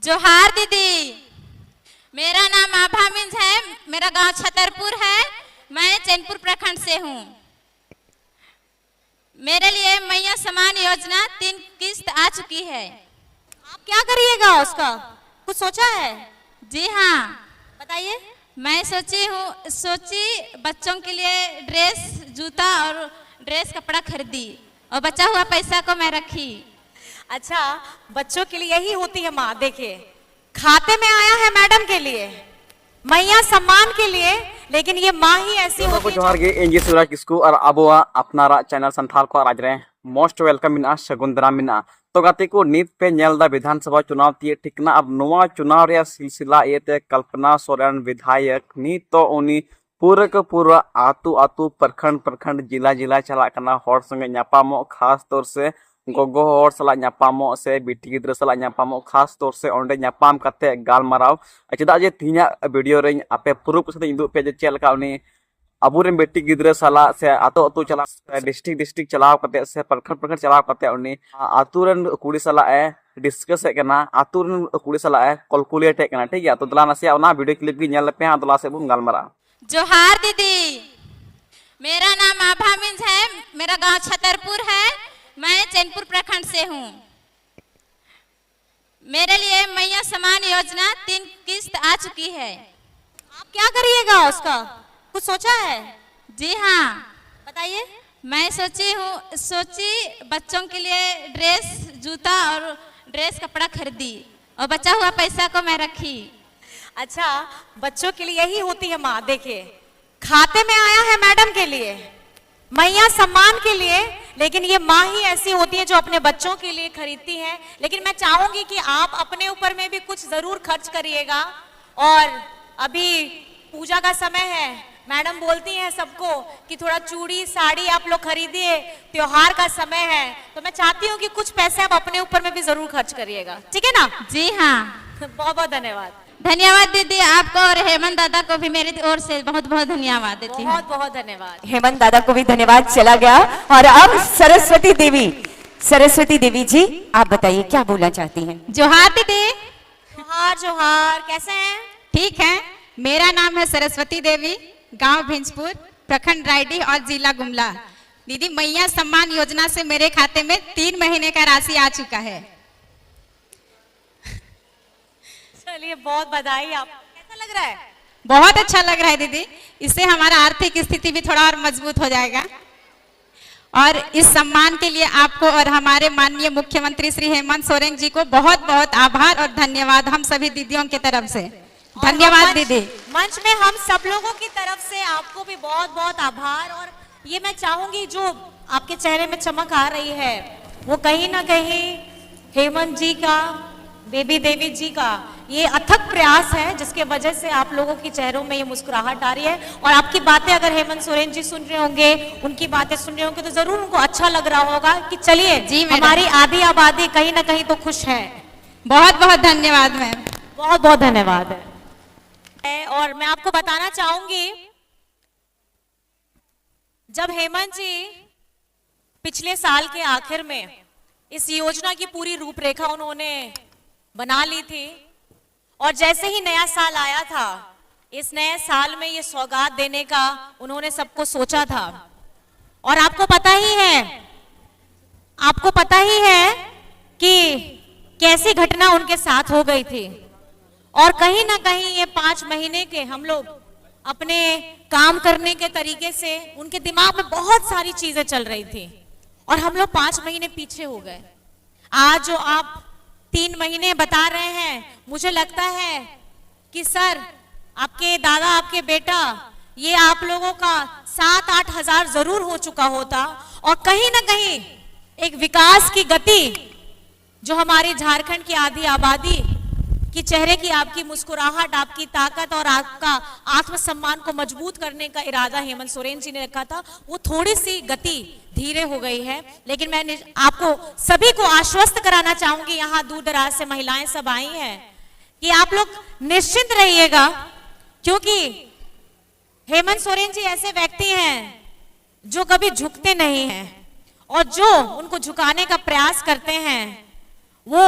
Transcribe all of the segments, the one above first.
जोहार दीदी, मेरा नाम आभा मिंज है। मेरा गांव छतरपुर है। मैं चैनपुर प्रखंड से हूँ। मेरे लिए मैया समान योजना 3 किस्त आ चुकी है। आप क्या करिएगा उसका, कुछ सोचा है? जी हाँ, बताइए। मैं सोची बच्चों के लिए ड्रेस, जूता और ड्रेस कपड़ा खरीदी और बचा हुआ पैसा को मैं रखी। अच्छा, बच्चों के लिए यही होती है माँ। देखिए, खाते में आया है मैडम के लिए, मैया सम्मान के लिए, लेकिन ये माँ ही ऐसी होती है। जोहार गे एनजी सूरज किस्कू और अबुआ अपनारा चैनल संथाल को आज रे मोस्ट वेलकम मिना सगुंदरा मिना। तो गाते को नीत पे नेलदा विधानसभा चुनाव तीय ठिकना अब नोवा चुनाव रे सिलसिला एते कल्पना सोरेन विधायक नीत तो उनी पूरा का पूरा आतु आतु प्रखंड जिला जिला चला करना हर संगे न्यापामो, खास तौर से गोगो हर सला न्यापामो से बिटी गिद्र सला न्यापामो, खास तौर से ओंडे न्यापाम कते गालमाराव चेदा जे तीना वीडियो रे आपे प्रूफ से इंदु पे जे चेलका उनी अबुरेन बेटी गिद्र सला से आतो आतो चला डिस्ट्रिक्ट चलाव कते से प्रखंड चलाव कते उनी आतुरन कुड़ी सला ए डिस्कस करना, आतुरन कुड़ी सला ए कैलकुलेट करना। ठीक है, तो दला नसिया ओना वीडियो क्लिप की नेल पे दला से बुन गालमारा। जोहार दीदी, मेरा नाम आभा मिंज है। मेरा गांव छतरपुर है। मैं चैनपुर प्रखंड से हूँ। मेरे लिए मैया समान योजना 3 किस्त आ चुकी है। आप क्या करिएगा उसका, कुछ सोचा है? जी हाँ, बताइए। मैं सोची बच्चों के लिए ड्रेस, जूता और ड्रेस कपड़ा खरीदी और बचा हुआ पैसा को मैं रखी। अच्छा, बच्चों के लिए यही होती है माँ। देखिए, खाते में आया है मैडम के लिए, मैया सम्मान के लिए, लेकिन ये माँ ही ऐसी होती है जो अपने बच्चों के लिए खरीदती है। लेकिन मैं चाहूंगी कि आप अपने ऊपर में भी कुछ जरूर खर्च करिएगा। और अभी पूजा का समय है, मैडम बोलती हैं सबको कि थोड़ा चूड़ी साड़ी आप लोग खरीदिए, त्योहार का समय है। तो मैं चाहती हूँ कि कुछ पैसे आप अपने ऊपर में भी जरूर खर्च करिएगा, ठीक है ना? जी हाँ, बहुत बहुत धन्यवाद। धन्यवाद दीदी, आपको और हेमंत दादा को भी मेरी ओर से बहुत बहुत धन्यवाद देती हूँ। बहुत बहुत धन्यवाद। हेमंत दादा को भी धन्यवाद चला गया। और अब सरस्वती देवी जी, आप बताइए क्या बोलना चाहती हैं? जोहार दीदी। जोहार जोहार, कैसे हैं? ठीक है, मेरा नाम है सरस्वती देवी, गांव भिंजपुर, प्रखंड रायडीह और जिला गुमला। दीदी, मैया सम्मान योजना से मेरे खाते में 3 महीने का राशि आ चुका है। चलिए, बहुत बधाई। आप कैसा लग रहा है? बहुत अच्छा लग रहा है दीदी, इससे हमारा आर्थिक स्थिति भी थोड़ा और मजबूत हो जाएगा। और इस सम्मान के लिए आपको और हमारे माननीय मुख्यमंत्री श्री हेमंत सोरेन जी को बहुत बहुत आभार और धन्यवाद हम सभी दीदियों की तरफ से। धन्यवाद दीदी। मंच में हम सब लोगों की तरफ से आपको भी बहुत बहुत आभार। और ये मैं चाहूंगी, जो आपके चेहरे में चमक आ रही है वो कहीं ना कहीं हेमंत जी का, बेबी देवी जी का ये अथक प्रयास है, जिसके वजह से आप लोगों के चेहरों में ये मुस्कुराहट आ रही है। और आपकी बातें अगर हेमंत सोरेन जी सुन रहे होंगे, उनकी बातें सुन रहे होंगे, तो जरूर उनको अच्छा लग रहा होगा कि चलिए जी, हमारी आधी आबादी कहीं ना कहीं तो खुश है। बहुत बहुत धन्यवाद मैम, बहुत बहुत धन्यवाद है। और मैं आपको बताना चाहूंगी, जब हेमंत जी पिछले साल के आखिर में इस योजना की पूरी रूपरेखा उन्होंने बना ली थी, और जैसे ही नया साल आया था, इस नए साल में ये सौगात देने का उन्होंने सबको सोचा था। और आपको पता ही है कि कैसी घटना उनके साथ हो गई थी। और कहीं ना कहीं ये 5 महीने के हम लोग अपने काम करने के तरीके से उनके दिमाग में बहुत सारी चीजें चल रही थी, और हम लोग 5 महीने पीछे हो गए। आज जो आप 3 महीने बता रहे हैं, मुझे लगता है कि सर, आपके दादा, आपके बेटा, ये आप लोगों का 7-8 हजार जरूर हो चुका होता। और कहीं ना कहीं एक विकास की गति जो हमारी झारखंड की आधी आबादी कि चेहरे की आपकी मुस्कुराहट, आपकी ताकत और आपका आत्मसम्मान को मजबूत करने का इरादा हेमंत सोरेन जी ने रखा था, वो थोड़ी सी गति धीरे हो गई है। लेकिन मैं आपको सभी को आश्वस्त कराना चाहूंगी, यहाँ दूर दराज से महिलाएं सब आई हैं, कि आप लोग निश्चिंत रहिएगा, क्योंकि हेमंत सोरेन जी ऐसे व्यक्ति हैं जो कभी झुकते नहीं हैं, और जो उनको झुकाने का प्रयास करते हैं वो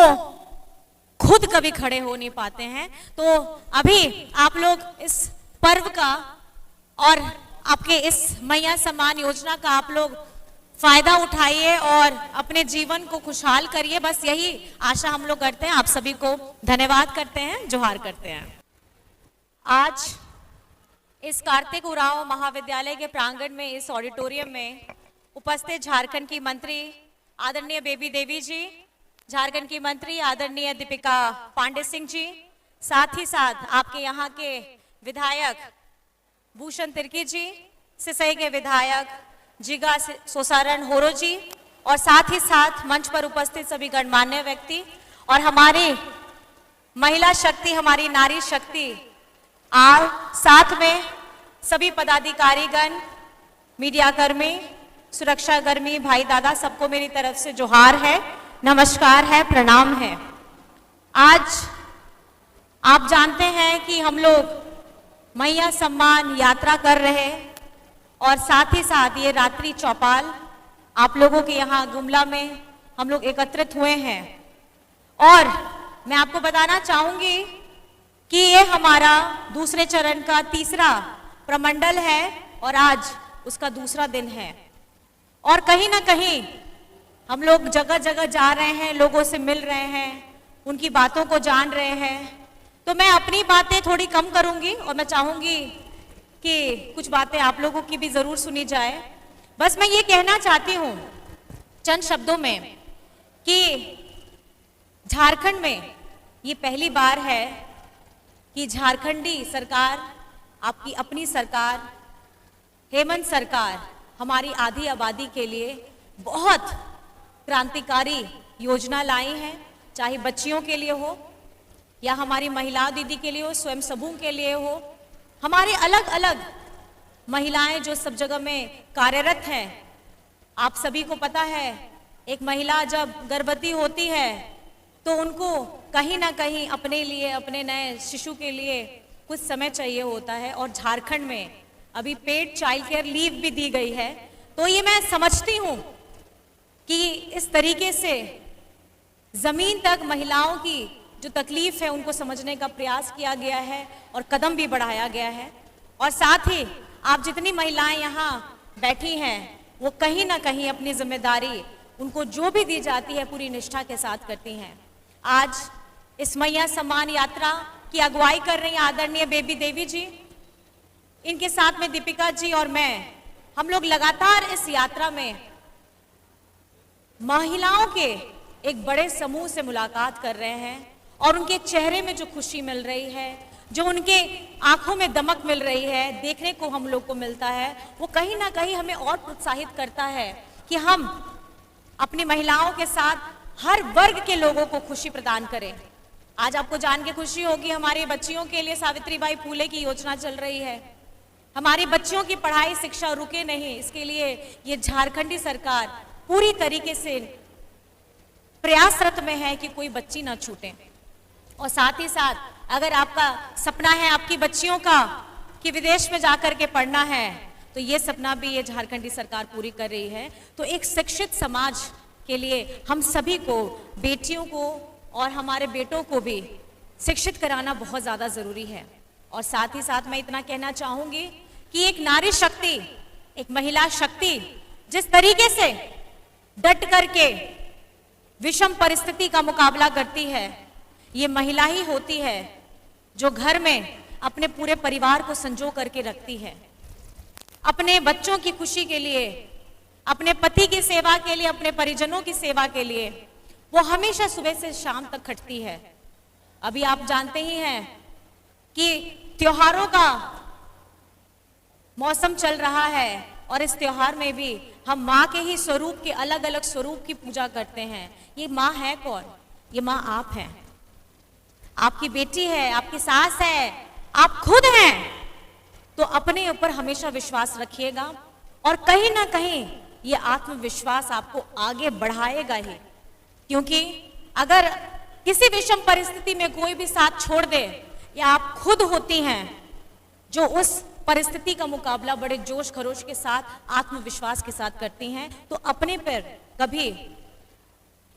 खुद कभी खड़े हो नहीं पाते हैं। तो अभी आप लोग इस पर्व का और आपके इस मैया सम्मान योजना का आप लोग फायदा उठाइए और अपने जीवन को खुशहाल करिए, बस यही आशा हम लोग करते हैं। आप सभी को धन्यवाद करते हैं, जोहार करते हैं। आज इस कार्तिक उरांव महाविद्यालय के प्रांगण में, इस ऑडिटोरियम में उपस्थित झारखंड की मंत्री आदरणीय बेबी देवी जी, झारखंड की मंत्री आदरणीय दीपिका पांडे सिंह जी, साथ ही साथ आपके यहाँ के विधायक भूषण तिर्की जी, सिसई के विधायक जिगा सोसारन होरो जी, और साथ ही साथ मंच पर उपस्थित सभी गणमान्य व्यक्ति और हमारी महिला शक्ति, हमारी नारी शक्ति, और साथ में सभी पदाधिकारीगण, मीडिया कर्मी, सुरक्षा कर्मी, भाई दादा, सबको मेरी तरफ से जोहार है, नमस्कार है, प्रणाम है। आज आप जानते हैं कि हम लोग मैया सम्मान यात्रा कर रहे और साथ ही साथ ये रात्रि चौपाल आप लोगों के यहाँ गुमला में हम लोग एकत्रित हुए हैं। और मैं आपको बताना चाहूंगी कि ये हमारा दूसरे चरण का तीसरा प्रमंडल है और आज उसका दूसरा दिन है। और कहीं ना कहीं हम लोग जगह जगह जा रहे हैं, लोगों से मिल रहे हैं, उनकी बातों को जान रहे हैं। तो मैं अपनी बातें थोड़ी कम करूंगी और मैं चाहूंगी कि कुछ बातें आप लोगों की भी जरूर सुनी जाए। बस मैं ये कहना चाहती हूँ चंद शब्दों में कि झारखंड में ये पहली बार है कि झारखंडी सरकार, आपकी अपनी सरकार, हेमंत सरकार, हमारी आधी आबादी के लिए बहुत क्रांतिकारी योजना लाई है, चाहे बच्चियों के लिए हो या हमारी महिला दीदी के लिए हो, स्वयं समूह के लिए हो, हमारे अलग अलग महिलाएं जो सब जगह में कार्यरत हैं। आप सभी को पता है, एक महिला जब गर्भवती होती है तो उनको कहीं ना कहीं अपने लिए, अपने नए शिशु के लिए कुछ समय चाहिए होता है। और झारखंड में अभी पेड चाइल्ड केयर लीव भी दी गई है। तो ये मैं समझती हूँ कि इस तरीके से जमीन तक महिलाओं की जो तकलीफ है उनको समझने का प्रयास किया गया है और कदम भी बढ़ाया गया है। और साथ ही आप जितनी महिलाएं यहाँ बैठी हैं वो कहीं ना कहीं अपनी जिम्मेदारी, उनको जो भी दी जाती है, पूरी निष्ठा के साथ करती हैं। आज इस मैया सम्मान यात्रा की अगुवाई कर रही आदरणीय बेबी देवी जी, इनके साथ में दीपिका जी और मैं, हम लोग लगातार इस यात्रा में महिलाओं के एक बड़े समूह से मुलाकात कर रहे हैं और उनके चेहरे में जो खुशी मिल रही है, जो उनके आंखों में दमक मिल रही है, देखने को हम लोग को मिलता है, वो कहीं ना कहीं हमें और प्रोत्साहित करता है कि हम अपनी महिलाओं के साथ हर वर्ग के लोगों को खुशी प्रदान करें। आज आपको जान के खुशी होगी, हमारी बच्चियों के लिए सावित्रीबाई फूले की योजना चल रही है। हमारी बच्चियों की पढ़ाई शिक्षा रुके नहीं, इसके लिए ये झारखंडी सरकार पूरी तरीके से प्रयासरत में है कि कोई बच्ची ना छूटे। और साथ ही साथ अगर आपका सपना है आपकी बच्चियों का कि विदेश में जाकर के पढ़ना है, तो ये सपना भी ये झारखंडी सरकार पूरी कर रही है। तो एक शिक्षित समाज के लिए हम सभी को, बेटियों को और हमारे बेटों को भी शिक्षित कराना बहुत ज़्यादा ज़रूरी है। और साथ ही साथ मैं इतना कहना चाहूँगी कि एक नारी शक्ति, एक महिला शक्ति जिस तरीके से डट करके विषम परिस्थिति का मुकाबला करती है, ये महिला ही होती है जो घर में अपने पूरे परिवार को संजो करके रखती है। अपने बच्चों की खुशी के लिए, अपने पति की सेवा के लिए, अपने परिजनों की सेवा के लिए वो हमेशा सुबह से शाम तक खटती है। अभी आप जानते ही हैं कि त्योहारों का मौसम चल रहा है और इस त्योहार में भी हम माँ के ही स्वरूप के, अलग अलग स्वरूप की पूजा करते हैं। ये माँ है कौन? ये माँ आप हैं, आपकी बेटी है, आपकी सास है, आप खुद हैं। तो अपने ऊपर हमेशा विश्वास रखिएगा और कहीं ना कहीं ये आत्मविश्वास आपको आगे बढ़ाएगा ही। क्योंकि अगर किसी विषम परिस्थिति में कोई भी साथ छोड़ दे, या आप खुद होती हैं जो उस परिस्थिति का मुकाबला बड़े जोश खरोश के साथ, आत्मविश्वास के साथ करती हैं, तो अपने पर कभी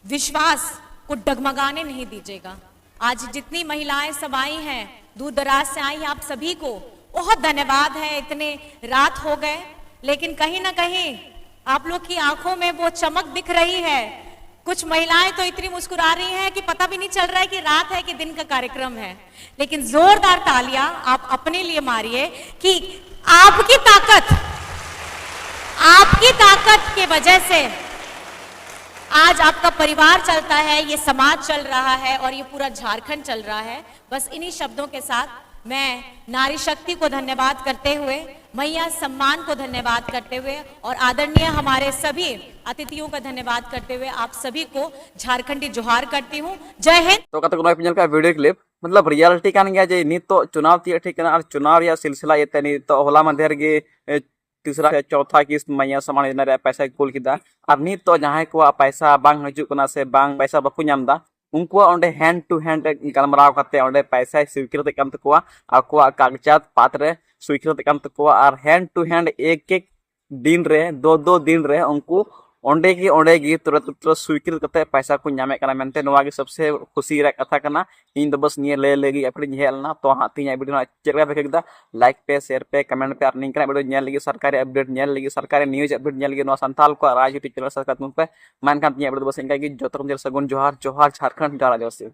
विश्वास को डगमगाने नहीं दीजिएगा। आज जितनी महिलाएं सब आई हैं, दूर दराज से आई हैं, आप सभी को बहुत धन्यवाद है। इतने रात हो गए लेकिन कहीं ना कहीं आप लोग की आंखों में वो चमक दिख रही है। कुछ महिलाएं तो इतनी मुस्कुरा रही हैं कि पता भी नहीं चल रहा है कि रात है कि दिन का कार्यक्रम है। लेकिन जोरदार तालियां आप अपने लिए मारिए कि आपकी ताकत के वजह से आज आपका परिवार चलता है, ये समाज चल रहा है और ये पूरा झारखंड चल रहा है। बस इन्हीं शब्दों के साथ मैं नारी शक्ति को धन्यवाद करते हुए, मैया सम्मान को धन्यवाद करते हुए और आदरणीय हमारे सभी अतिथियों का धन्यवाद करते हुए आप सभी को झारखंडी जोहार करती हूँ। जय हिंद। तो कत को का वीडियो क्लिप मतलब रियलिटी कान गया जे नित तो चुनाव तीय ठीक ना, चुनाव या सिलसिला ये नित तो होला मध्यर गे तीसरा से चौथा किस्त मैया सम्मान योजना रे पैसा कुल किदा और नित तो जहां को पैसा बांग हजु कना से बांग पैसा बाकू नामदा उनको ओंडे हैंड टू हैंड गलमराव करते ओंडे पैसा स्वीकृत कम तकवा आको कागजात पात्र स्वीकृत कम तकवा और हैंड टू हैंड एक दिन रे दो दिन रे उनको ओंडे की तुरंत स्वीकृत करते पैसा को नामे कना मेनते नोवा के सबसे खुशी रे कथा कना। इन तो बस निये ले लेगी अपनी हेलना तो हां तीन वीडियो चेक फेकदा लाइक पे शेयर पे कमेंट पे अर्निंग करा वीडियो नेल लगी सरकारी अपडेट नेल लगी सरकारी न्यूज़ अपडेट नेल लगी नो संताल को राजनीति चैनल सरकार तुम पे मान का वीडियो बस इनका की जोतर सगुन जोहार जोहार झारखंड जोहार आदिवासी।